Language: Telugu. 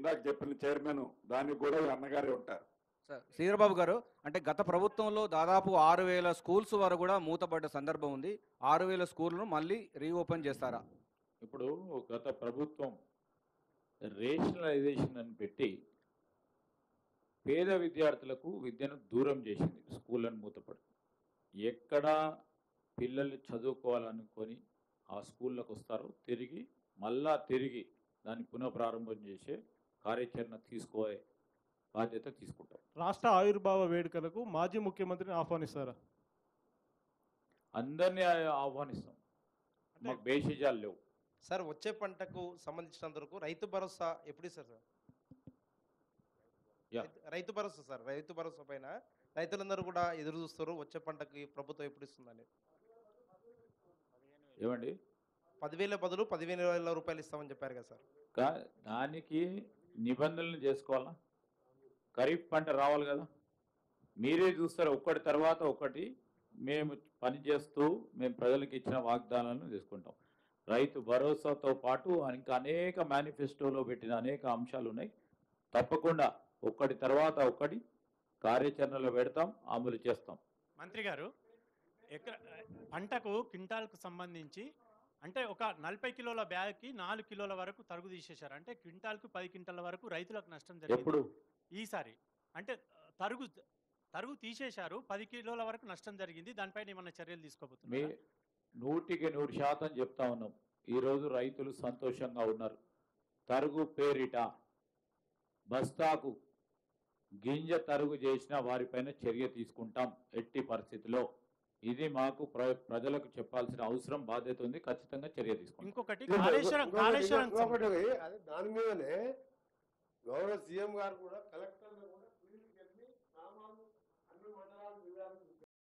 ఇందాక చెప్పిన చైర్మన్ దానికి కూడా ఈ అన్నగారే ఉంటారు. సార్ శ్రీధరబాబు గారు, అంటే గత ప్రభుత్వంలో దాదాపు 6,000 స్కూల్స్ వరకు కూడా మూతపడ్డ సందర్భం ఉంది. 6,000 స్కూల్ను మళ్ళీ రీఓపెన్ చేస్తారా? ఇప్పుడు గత ప్రభుత్వం రేషనలైజేషన్ అని పెట్టి పేద విద్యార్థులకు విద్యను దూరం చేసింది. స్కూళ్ళను మూతపడి ఎక్కడ పిల్లలు చదువుకోవాలనుకొని ఆ స్కూళ్ళకు వస్తారో తిరిగి దాన్ని పునఃప్రారంభం చేసే కార్యాచరణ తీసుకోవే బాధ్యత తీసుకుంటాం. రాష్ట్ర ఆవిర్భావ వేడుకలకు మాజీ ముఖ్యమంత్రిని ఆహ్వానిస్తారా? అందరినీ ఆహ్వానిస్తాం. మాకు బేషిజాలు లేవు సార్. వచ్చే పంటకు సంబంధించినంత వరకు రైతు భరోసా ఎప్పుడు ఇస్తారు సార్? రైతు భరోసా సార్, రైతు భరోసా పైన రైతులందరూ కూడా ఎదురు చూస్తారు. వచ్చే పంటకి ప్రభుత్వం ఎప్పుడు ఇస్తుందని. ఏమండి 10,000 బదులు 15,000 రూపాయలు ఇస్తామని చెప్పారు కదా సార్. దానికి నిబంధనలు చేసుకోవాలా? ఖరీఫ్ పంట రావాలి కదా. మీరే చూస్తారు ఒక్కటి తర్వాత ఒకటి మేము పనిచేస్తూ మేము ప్రజలకు ఇచ్చిన వాగ్దానాలను తీసుకుంటాం. రైతు భరోసాతో పాటు ఇంకా అనేక మేనిఫెస్టోలో పెట్టిన అనేక అంశాలు ఉన్నాయి. తప్పకుండా ఒకటి తర్వాత ఒకటి కార్యాచరణలో పెడతాం, అమలు చేస్తాం. మంత్రి గారు, పంటకు క్వింటాల్కు సంబంధించి అంటే ఒక 40 కిలోల బ్యాగ్కి 4 కిలోల వరకు తరుగు తీసేశారు. అంటే క్వింటాల్కు 10 క్వింటాల వరకు రైతులకు నష్టం జరిగింది. ఎప్పుడు ఈసారి అంటే తరుగు తీసేశారు, 10 కిలోల వరకు నష్టం జరిగింది. దానిపైన ఏమన్నా చర్యలు తీసుకోబోతున్నారు? 100% చెప్తా ఉన్నాం. ఈరోజు రైతులు సంతోషంగా ఉన్నారు. తరుగు పేరిట బస్తాకు గింజ తరుగు చేసిన వారిపైన చర్య తీసుకుంటాం ఎట్టి పరిస్థితిలో. ఇది మాకు ప్రజలకు చెప్పాల్సిన అవసరం, బాధ్యత ఉంది. ఖచ్చితంగా చర్య తీసుకుంటాం. ఇంకొకటి దాని మీదనే గౌరవ సీఎం గారు కూడా కలెక్టర్